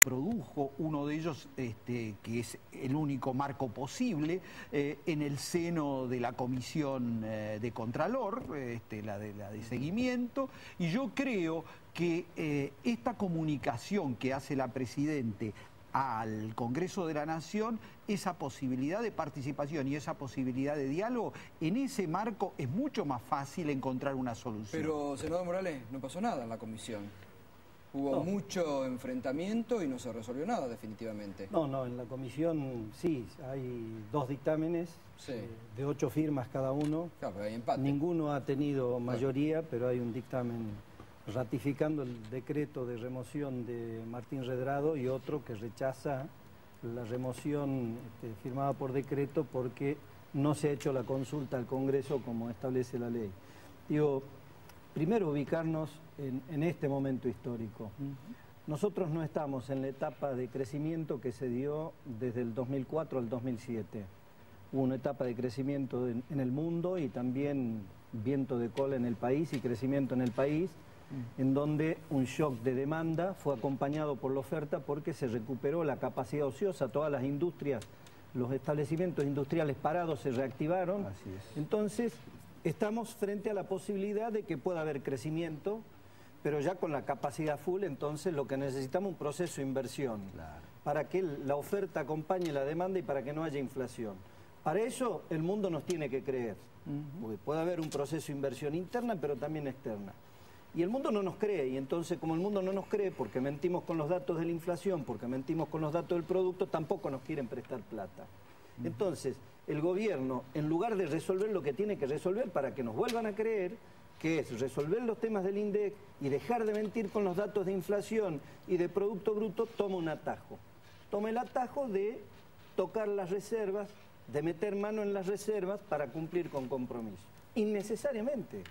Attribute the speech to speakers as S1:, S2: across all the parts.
S1: produjo, uno de ellos que es el único marco posible, en el seno de la Comisión de Contralor, la de seguimiento, y yo creo que esta comunicación que hace la Presidente al Congreso de la Nación, esa posibilidad de participación y esa posibilidad de diálogo, en ese marco es mucho más fácil encontrar una solución.
S2: Pero, senador Morales, no pasó nada en la comisión. Hubo mucho enfrentamiento y no se resolvió nada definitivamente.
S3: No, en la comisión sí, hay 2 dictámenes,
S2: sí,
S3: de 8 firmas cada uno.
S2: Claro, pero hay empate.
S3: Ninguno ha tenido mayoría, pero hay un dictamen ratificando el decreto de remoción de Martín Redrado y otro que rechaza la remoción firmada por decreto porque no se ha hecho la consulta al Congreso como establece la ley. Digo, primero ubicarnos en este momento histórico. Nosotros no estamos en la etapa de crecimiento que se dio desde el 2004 al 2007. Hubo una etapa de crecimiento en el mundo y también viento de cola en el país y crecimiento en el país, en donde un shock de demanda fue acompañado por la oferta porque se recuperó la capacidad ociosa, todas las industrias, los establecimientos industriales parados se reactivaron.
S1: Así es.
S3: Entonces, estamos frente a la posibilidad de que pueda haber crecimiento, pero ya con la capacidad full, entonces lo que necesitamos es un proceso de inversión, para que la oferta acompañe la demanda y para que no haya inflación. Para eso el mundo nos tiene que creer, porque puede haber un proceso de inversión interna, pero también externa. Y el mundo no nos cree, y entonces como el mundo no nos cree porque mentimos con los datos de la inflación, porque mentimos con los datos del producto, tampoco nos quieren prestar plata. Entonces, el gobierno, en lugar de resolver lo que tiene que resolver para que nos vuelvan a creer, que es resolver los temas del INDEC y dejar de mentir con los datos de inflación y de Producto Bruto, toma un atajo. Toma el atajo de tocar las reservas, de meter mano en las reservas para cumplir con compromiso. Innecesariamente.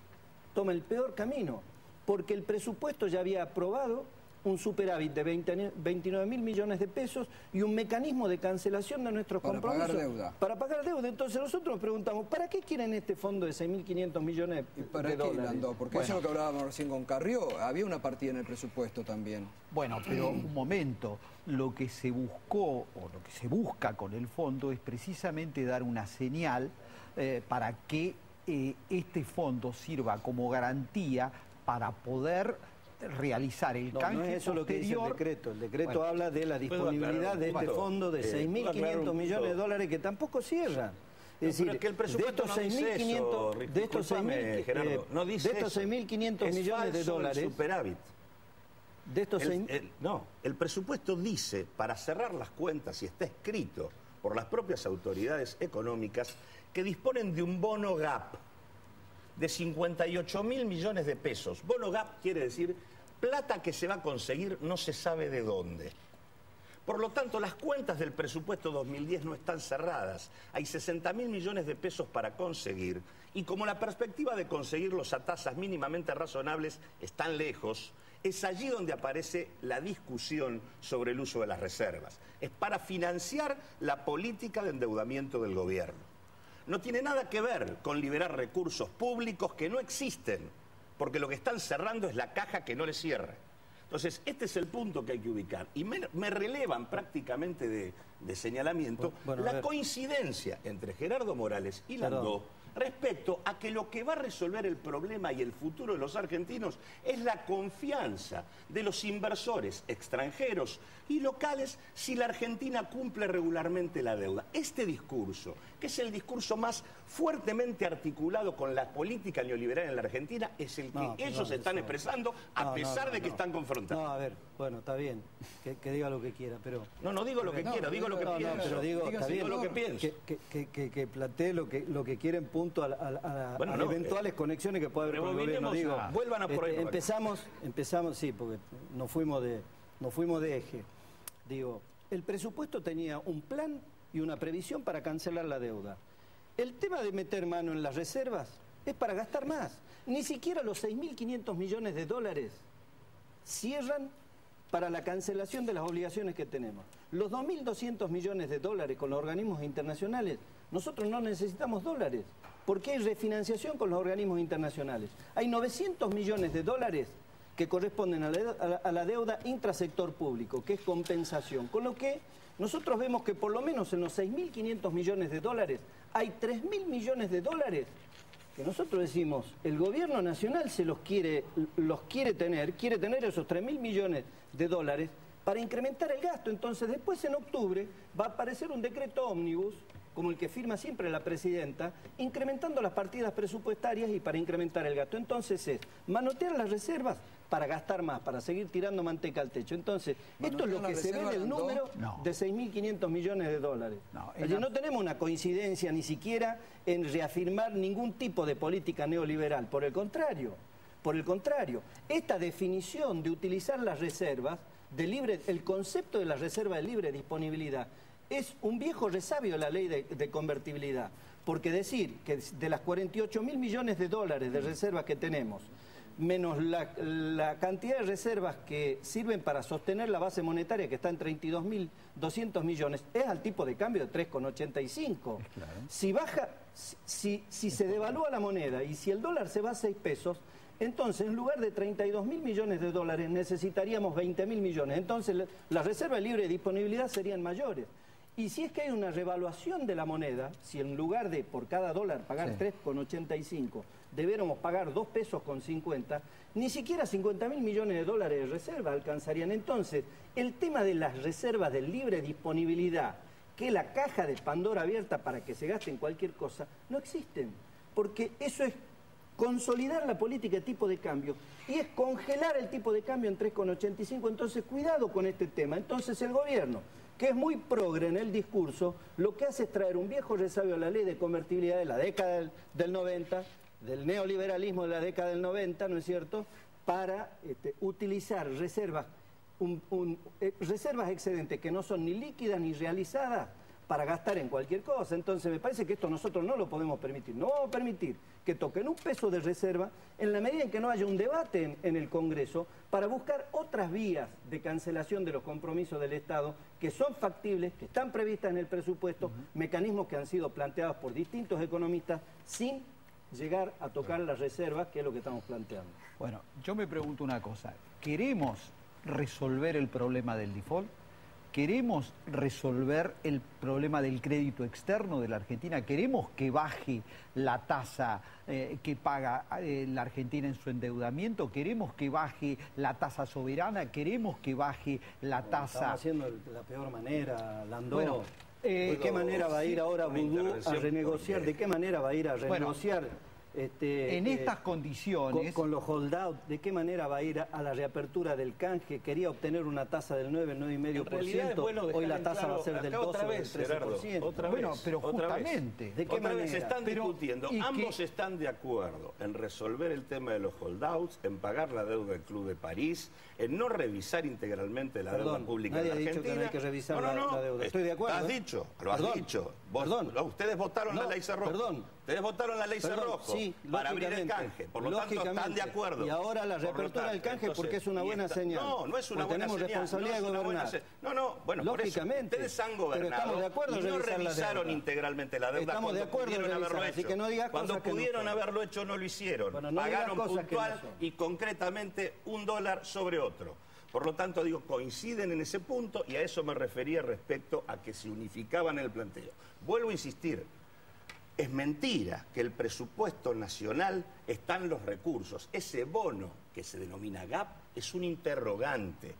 S3: Toma el peor camino. Porque el presupuesto ya había aprobado un superávit de 29.000 millones de pesos y un mecanismo de cancelación de nuestros compromisos.
S2: Para pagar deuda.
S3: Para pagar deuda. Entonces nosotros nos preguntamos, ¿para qué quieren este fondo de 6.500 millones
S2: ¿Y para
S3: de
S2: qué,
S3: dólares?
S2: Landó? Porque eso es lo que hablábamos recién con Carrió. Había una partida en el presupuesto también.
S1: Bueno, pero un momento, lo que se buscó o lo que se busca con el fondo es precisamente dar una señal para que este fondo sirva como garantía para poder realizar el canje
S3: no es eso
S1: posterior.
S3: lo que dice el decreto. El decreto habla de la disponibilidad de este fondo de 6.500 millones de dólares que tampoco cierran. Es decir,
S4: que el presupuesto
S3: de estos 6.500 millones de dólares,
S4: superávit.
S3: De estos
S4: el presupuesto dice, para cerrar las cuentas, y está escrito por las propias autoridades económicas, que disponen de un bono GAP de 58.000 millones de pesos. Bono GAP quiere decir plata que se va a conseguir no se sabe de dónde. Por lo tanto, las cuentas del presupuesto 2010 no están cerradas. Hay 60.000 millones de pesos para conseguir. Y como la perspectiva de conseguirlos a tasas mínimamente razonables están lejos, es allí donde aparece la discusión sobre el uso de las reservas. Es para financiar la política de endeudamiento del gobierno. No tiene nada que ver con liberar recursos públicos que no existen, porque lo que están cerrando es la caja que no les cierra. Entonces, este es el punto que hay que ubicar. Y me relevan prácticamente de señalamiento la coincidencia entre Gerardo Morales y Landó respecto a que lo que va a resolver el problema y el futuro de los argentinos es la confianza de los inversores extranjeros y locales si la Argentina cumple regularmente la deuda. Este discurso, que es el discurso más fuertemente articulado con la política neoliberal en la Argentina, es el que ellos están expresando a pesar de que están confrontados.
S3: No, a ver, bueno, está bien, que diga lo que quiera, pero...
S4: No digo lo que quiera, digo lo que pienso.
S3: Pero digo, está bien,
S4: lo que pienso.
S3: Que plantee lo que quieren punto a eventuales conexiones que pueda haber con el gobierno. Digo,
S4: vuelvan a por ahí.
S3: Empezamos, sí, porque nos fuimos de eje. Digo, el presupuesto tenía un plan y una previsión para cancelar la deuda. El tema de meter mano en las reservas es para gastar más. Ni siquiera los 6.500 millones de dólares cierran para la cancelación de las obligaciones que tenemos. Los 2.200 millones de dólares con los organismos internacionales, nosotros no necesitamos dólares, porque hay refinanciación con los organismos internacionales. Hay 900 millones de dólares que corresponden a la deuda intrasector público, que es compensación. Con lo que nosotros vemos que por lo menos en los 6.500 millones de dólares hay 3.000 millones de dólares que nosotros decimos, el gobierno nacional quiere tener esos 3.000 millones de dólares para incrementar el gasto. Entonces después en octubre va a aparecer un decreto ómnibus, como el que firma siempre la presidenta, incrementando las partidas presupuestarias y para incrementar el gasto. Entonces es manotear las reservas para gastar más, para seguir tirando manteca al techo. Entonces, esto es lo que se ve en el número de 6.500 millones de dólares. No tenemos una coincidencia ni siquiera en reafirmar ningún tipo de política neoliberal. Por el contrario, esta definición de utilizar las reservas, el concepto de la reserva de libre disponibilidad, es un viejo resabio de la ley de convertibilidad. Porque decir que de las 48.000 millones de dólares de reservas que tenemos, menos la cantidad de reservas que sirven para sostener la base monetaria, que está en 32.200 millones, es al tipo de cambio de 3,85. Claro. Si se devalúa la moneda y si el dólar se va a 6 pesos, entonces en lugar de 32.000 millones de dólares necesitaríamos 20.000 millones. Entonces las reservas de libre disponibilidad serían mayores. Y si es que hay una revaluación de la moneda, si en lugar de por cada dólar pagar 3,85, debiéramos pagar 2 pesos con 50, ni siquiera 50.000 millones de dólares de reserva alcanzarían. Entonces, el tema de las reservas de libre disponibilidad, que la caja de Pandora abierta para que se gaste en cualquier cosa, no existen. Porque eso es consolidar la política de tipo de cambio y es congelar el tipo de cambio en 3,85. Entonces, cuidado con este tema. Entonces, el gobierno, que es muy progre en el discurso, lo que hace es traer un viejo resabio a la ley de convertibilidad de la década del 90, del neoliberalismo de la década del 90, ¿no es cierto?, para utilizar reservas, reservas excedentes que no son ni líquidas ni realizadas para gastar en cualquier cosa. Entonces me parece que esto nosotros no lo podemos permitir. No vamos a permitir que toquen un peso de reserva en la medida en que no haya un debate en el Congreso para buscar otras vías de cancelación de los compromisos del Estado que son factibles, que están previstas en el presupuesto, mecanismos que han sido planteados por distintos economistas sin llegar a tocar las reservas, que es lo que estamos planteando.
S1: Bueno, yo me pregunto una cosa. ¿Queremos resolver el problema del default? ¿Queremos resolver el problema del crédito externo de la Argentina? ¿Queremos que baje la tasa que paga la Argentina en su endeudamiento? ¿Queremos que baje la tasa soberana? ¿Queremos que baje la tasa...?
S3: Estamos haciendo de la peor manera, Landó. Bueno, ¿de qué manera va a ir ahora Vudú a renegociar? ¿De qué manera va a ir a renegociar?
S1: En estas condiciones...
S3: Con los holdout, ¿de qué manera va a ir a la reapertura del canje? Quería obtener una tasa del 9, 9,5%, hoy la tasa va a ser del 12 o del 13%.
S1: Bueno, pero justamente...
S4: ¿De qué manera? Se están discutiendo, ambos están de acuerdo en resolver el tema de los holdouts, en pagar la deuda del Club de París, en no revisar integralmente la deuda pública de la Argentina.
S3: Nadie ha dicho que no hay que revisar la deuda. Estoy de acuerdo.
S4: Lo has dicho. Ustedes votaron la ley Cerrojo. Ustedes votaron la ley Cerrojo. Sí, para abrir el canje, por lo tanto están de acuerdo.
S3: Y ahora la reapertura del canje porque es una buena señal.
S4: No es una buena señal.
S3: Tenemos responsabilidad de gobernar.
S4: Bueno,
S3: lógicamente.
S4: Por eso, ustedes han gobernado y no revisaron integralmente la deuda cuando pudieron haberlo hecho. Cuando pudieron haberlo hecho no lo hicieron. Pagaron puntual y concretamente $1 sobre otro. Por lo tanto, digo, coinciden en ese punto y a eso me refería respecto a que se unificaban el planteo. Vuelvo a insistir. Es mentira que el presupuesto nacional están los recursos. Ese bono que se denomina GAP es un interrogante.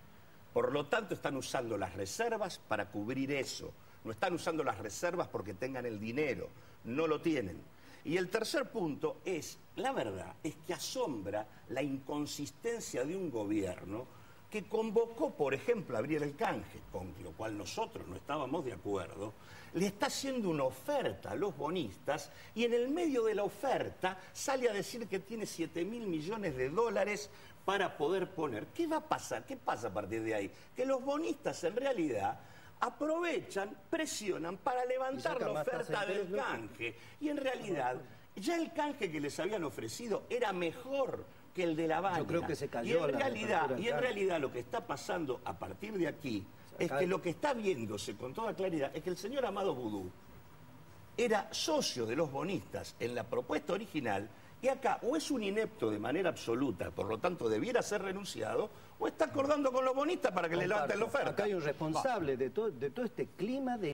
S4: Por lo tanto, están usando las reservas para cubrir eso. No están usando las reservas porque tengan el dinero. No lo tienen. Y el tercer punto es, la verdad, es que asombra la inconsistencia de un gobierno que convocó, por ejemplo, a abrir el canje, con lo cual nosotros no estábamos de acuerdo, le está haciendo una oferta a los bonistas y en el medio de la oferta sale a decir que tiene 7.000 millones de dólares para poder poner. ¿Qué va a pasar? ¿Qué pasa a partir de ahí? Que los bonistas en realidad aprovechan, presionan para levantar la oferta del canje. Y en realidad, ya el canje que les habían ofrecido era mejor que el de la banca.
S3: Yo creo que se cayó
S4: y en realidad lo que está pasando a partir de aquí es que lo que está viéndose con toda claridad es que el señor Amado Vudú era socio de los bonistas en la propuesta original Y acá o es un inepto de manera absoluta, por lo tanto debiera ser renunciado, o está acordando con los bonistas para que le levanten la oferta.
S3: Acá hay un responsable de todo este clima de